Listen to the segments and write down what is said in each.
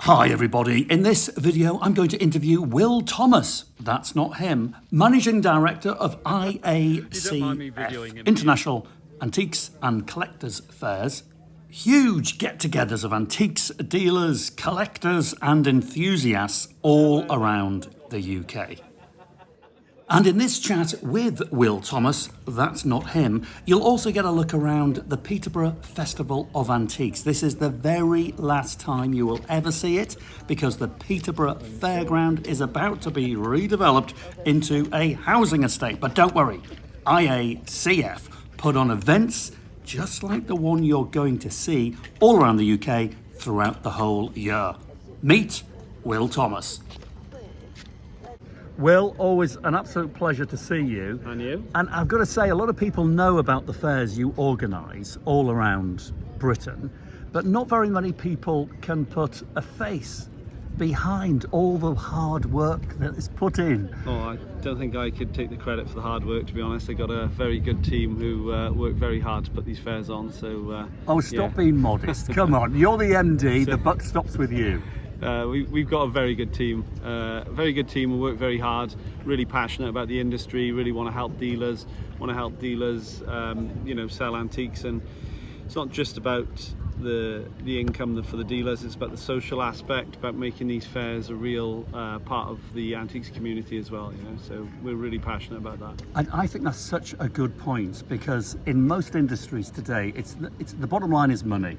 Hi everybody, in this video I'm going to interview Will Thomas, that's not him, Managing Director of IACF, International Antiques and Collectors Fairs. Huge get-togethers of antiques, dealers, collectors and enthusiasts all around the UK. And in this chat with Will Thomas, that's not him, you'll also get a look around the Peterborough Festival of Antiques. This is the very last time you will ever see it because the Peterborough Fairground is about to be redeveloped into a housing estate. But don't worry, IACF put on events just like the one you're going to see all around the UK throughout the whole year. Meet Will Thomas. Will, always an absolute pleasure to see you. And you? And I've got to say, a lot of people know about the fairs you organise all around Britain, but not very many people can put a face behind all the hard work that is put in. Oh, I don't think I could take the credit for the hard work, to be honest. They've got a very good team who work very hard to put these fairs on. So. Stop being modest. Come on, you're the MD, the buck stops with you. We've got a very good team who work very hard, really passionate about the industry, really want to help dealers, sell antiques. And it's not just about the income for the dealers, it's about the social aspect, about making these fairs a real part of the antiques community as well, so we're really passionate about that. And I think that's such a good point, because in most industries today, it's the bottom line is money.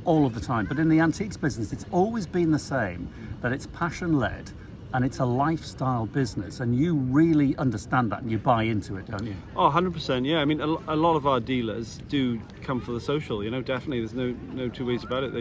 All of the time, but in the antiques business it's always been the same, that it's passion led and it's a lifestyle business, and you really understand that and you buy into it, don't you? Oh, 100%. Yeah, I mean, a lot of our dealers do come for the social, definitely. There's no two ways about it.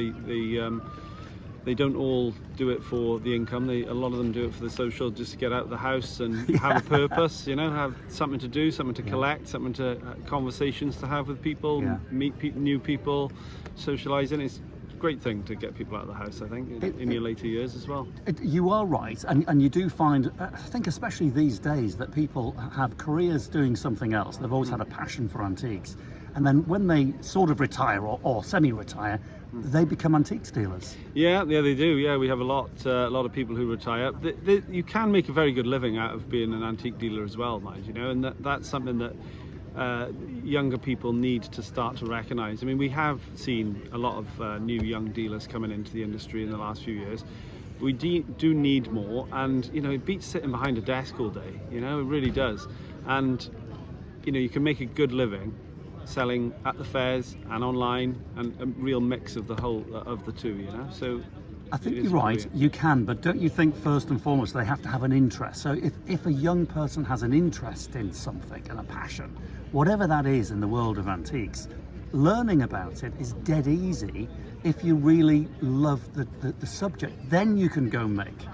They don't all do it for the income. A lot of them do it for the social, just to get out of the house and have a purpose, have something to do, something to collect, something to conversations to have with people, meet new people, socialising. It's a great thing to get people out of the house, I think, in your later years as well. You are right, and you do find, I think especially these days, that people have careers doing something else. They've always had a passion for antiques, and then when they sort of retire or semi-retire, they become antiques dealers. Yeah, they do. Yeah, we have a lot of people who retire. You can make a very good living out of being an antique dealer as well, mind, and that's something that younger people need to start to recognise. I mean, we have seen a lot of new young dealers coming into the industry in the last few years. We do need more, and it beats sitting behind a desk all day. It really does. And you can make a good living selling at the fairs and online, and a real mix of the whole of the two, so I think you're right, you can, but don't you think first and foremost they have to have an interest? So if a young person has an interest in something and a passion, whatever that is in the world of antiques, learning about it is dead easy if you really love the subject. Then you can go make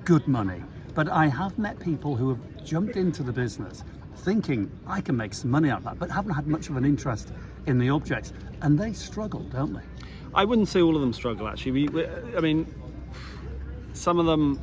good money. But I have met people who have jumped into the business thinking I can make some money out of that, but haven't had much of an interest in the objects, and they struggle, don't they? I wouldn't say all of them struggle, actually. I mean, some of them.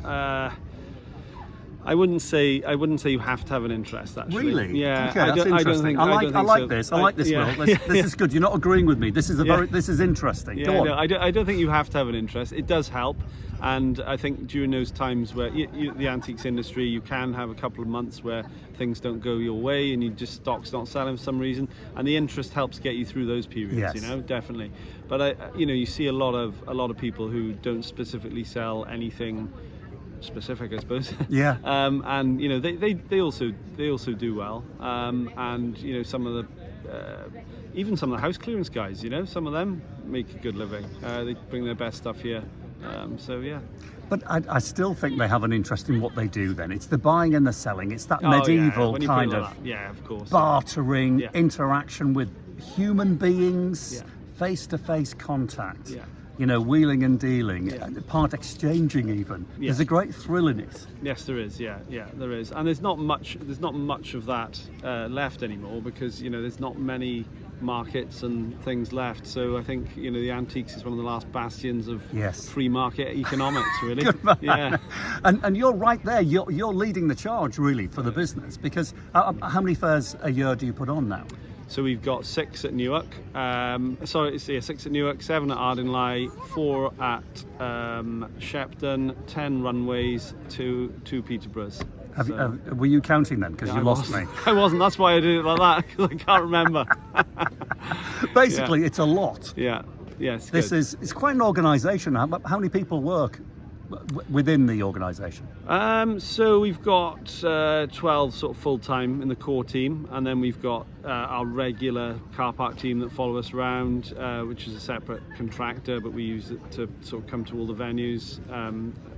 I wouldn't say you have to have an interest, actually. Really? Yeah. Okay, that's interesting. I like this. I like this, Will. This is good. You're not agreeing with me. This is this is interesting. Yeah, Go on. No, I don't think you have to have an interest. It does help, and I think during those times where the antiques industry, you can have a couple of months where things don't go your way and you just stock's not selling for some reason, and the interest helps get you through those periods. Yes. Definitely. But you see a lot of people who don't specifically sell anything specific, I suppose. Yeah. And they also do well. And some of the even some of the house clearance guys, some of them make a good living. They bring their best stuff here. So yeah. But I still think they have an interest in what they do then. It's the buying and the selling. It's that medieval kind of of course, bartering, interaction with human beings, face-to-face contact. Yeah. Wheeling and dealing, part exchanging even. There's a great thrill in it. Yes, there is. Yeah, there is. And there's not much of that left anymore, because there's not many markets and things left. So I think the antiques is one of the last bastions of free market economics, really. Good man. Yeah. And you're right there. You're leading the charge really for the business, because how many fairs a year do you put on now? So we've got 6 at Newark, 6 at Newark, 7 at Ardingly, 4 at Shepton, 10 runways, 2 Peterboroughs. Were you counting then? Because you lost me. I wasn't, that's why I did it like that, because I can't remember. Basically, it's a lot. Yeah, yes. It's quite an organisation. How many people work within the organisation? So we've got 12 sort of full-time in the core team, and then we've got our regular car park team that follow us around, which is a separate contractor, but we use it to sort of come to all the venues,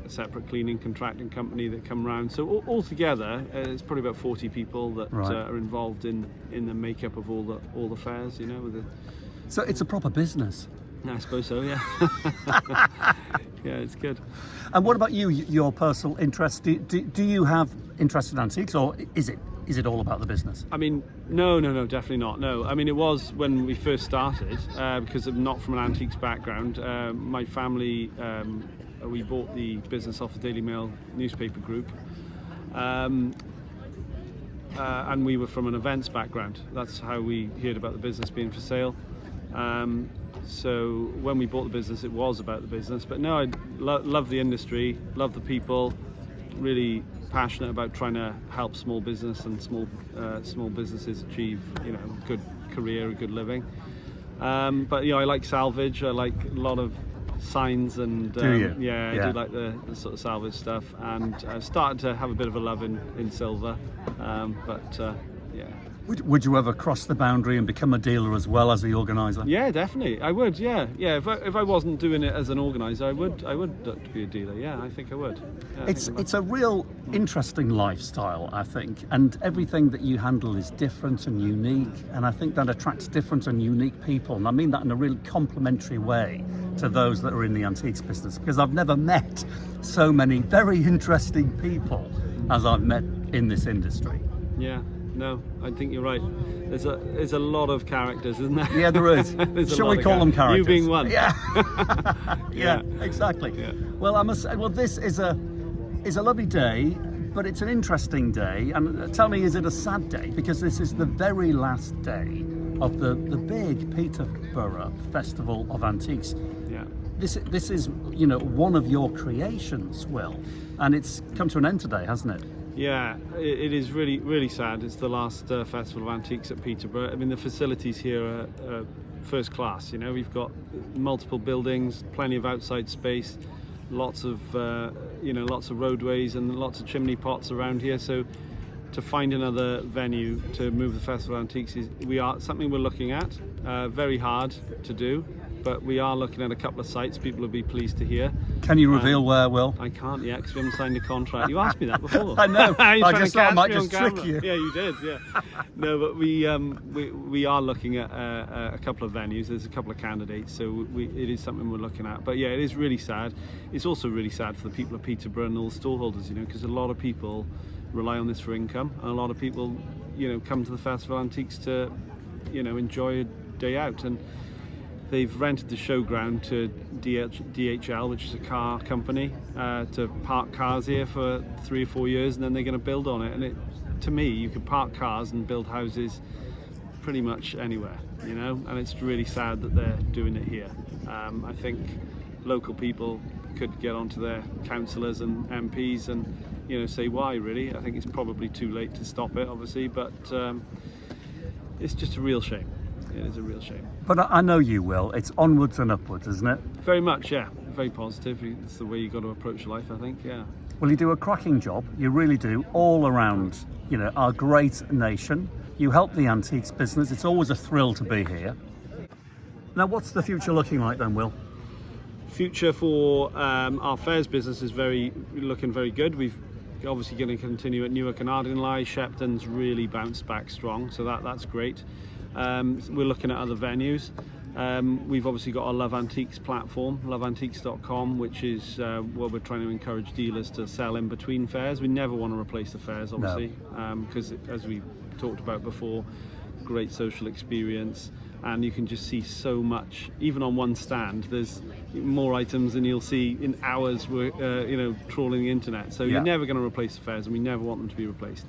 a separate cleaning contracting company that come around. So all together, it's probably about 40 people that are involved in the makeup of all the fairs, you know. So it's a proper business. I suppose so, yeah. Yeah, it's good. And what about you, your personal interest? Do you have interest in antiques, or is it all about the business? I mean, no, definitely not. No, I mean, it was when we first started, because I'm not from an antiques background. My family, we bought the business off the Daily Mail newspaper group. And we were from an events background. That's how we heard about the business being for sale. So when we bought the business, it was about the business. But no, I love the industry, love the people, really passionate about trying to help small business and small businesses achieve, you know, a good career, a good living. But you know, I like salvage. I like a lot of signs and do you? Yeah, I do like the sort of salvage stuff, and I've started to have a bit of a love in silver. Yeah. Would you ever cross the boundary and become a dealer as well as the organiser? Yeah, definitely. I would. Yeah. If I wasn't doing it as an organiser, I would look to be a dealer. Yeah, I think I would. Yeah, it's a real interesting lifestyle, I think, and everything that you handle is different and unique, and I think that attracts different and unique people, and I mean that in a really complimentary way to those that are in the antiques business, because I've never met so many very interesting people as I've met in this industry. Yeah. No, I think you're right. There's a lot of characters, isn't there? Yeah, there is. Shall we call them characters? You being one. Yeah. Yeah, exactly. Yeah. Well, I must say, this is a lovely day, but it's an interesting day. And tell me, is it a sad day? Because this is the very last day of the big Peterborough Festival of Antiques. Yeah. This is, you know, one of your creations, Will, and it's come to an end today, hasn't it? Yeah, it is really, really sad. It's the last Festival of Antiques at Peterborough. I mean, the facilities here are first class. You know, we've got multiple buildings, plenty of outside space, lots of roadways and lots of chimney pots around here. So to find another venue to move the Festival of Antiques is something we're looking at. Very hard to do, but we are looking at a couple of sites. People will be pleased to hear. Can you reveal where, Will? I can't yet because we haven't signed a contract. You asked me that before. I know. I just thought I might just trick you. Yeah, you did. Yeah. No, but we are looking at a couple of venues. There's a couple of candidates, so it is something we're looking at. But yeah, it is really sad. It's also really sad for the people of Peterborough and all the stallholders, you know, because a lot of people rely on this for income, and a lot of people, you know, come to the Festival of Antiques to, you know, enjoy a day out. And they've rented the showground to DHL, which is a car company, to park cars here for 3 or 4 years, and then they're going to build on it. And to me, you can park cars and build houses pretty much anywhere, you know, and it's really sad that they're doing it here. I think local people could get onto their councillors and MPs and, you know, say why, really. I think it's probably too late to stop it, obviously, but it's just a real shame. It is a real shame. But I know you will. It's onwards and upwards, isn't it? Very much, yeah. Very positive. It's the way you've got to approach life, I think, yeah. Well, you do a cracking job. You really do, all around, you know, our great nation. You help the antiques business. It's always a thrill to be here. Now, what's the future looking like then, Will? Future for our fairs business is looking very good. We've obviously going to continue at Newark and Ardingly. Shepton's really bounced back strong, so that's great. We're looking at other venues. We've obviously got our Love Antiques platform, loveantiques.com, which is where we're trying to encourage dealers to sell in between fairs. We never want to replace the fairs, obviously, because as we talked about before, great social experience, and you can just see so much. Even on one stand, there's more items than you'll see in hours, you know, trawling the internet. So you're never going to replace the fairs, and we never want them to be replaced.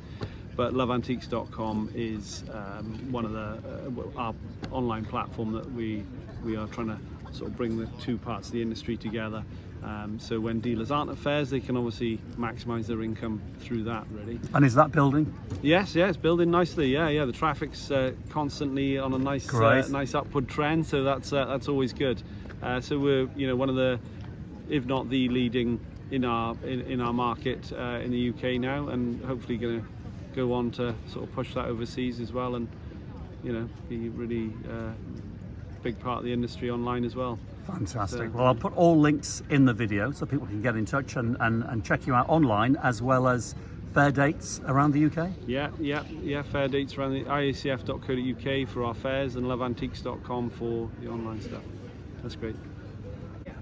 But loveantiques.com is one of our online platform that we are trying to sort of bring the two parts of the industry together. So when dealers aren't at fairs, they can obviously maximise their income through that, really. And is that building? Yes, it's building nicely. Yeah. The traffic's constantly on a nice upward trend, so that's always good. So we're one of the, if not the leading in our market in the UK now, and hopefully going to go on to sort of push that overseas as well, and be really big part of the industry online as well. Fantastic. Well, I'll put all links in the video so people can get in touch and check you out online, as well as fair dates around the UK. Yeah. Fair dates around the IACF.co.uk for our fairs, and loveantiques.com for the online stuff. That's great.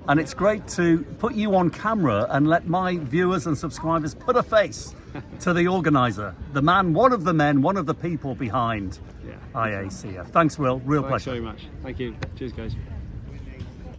And it's great to put you on camera and let my viewers and subscribers put a face to the organiser, the man, one of the people behind IACF. Thanks, Will. Real pleasure. Thanks very much. Thank you. Cheers, guys.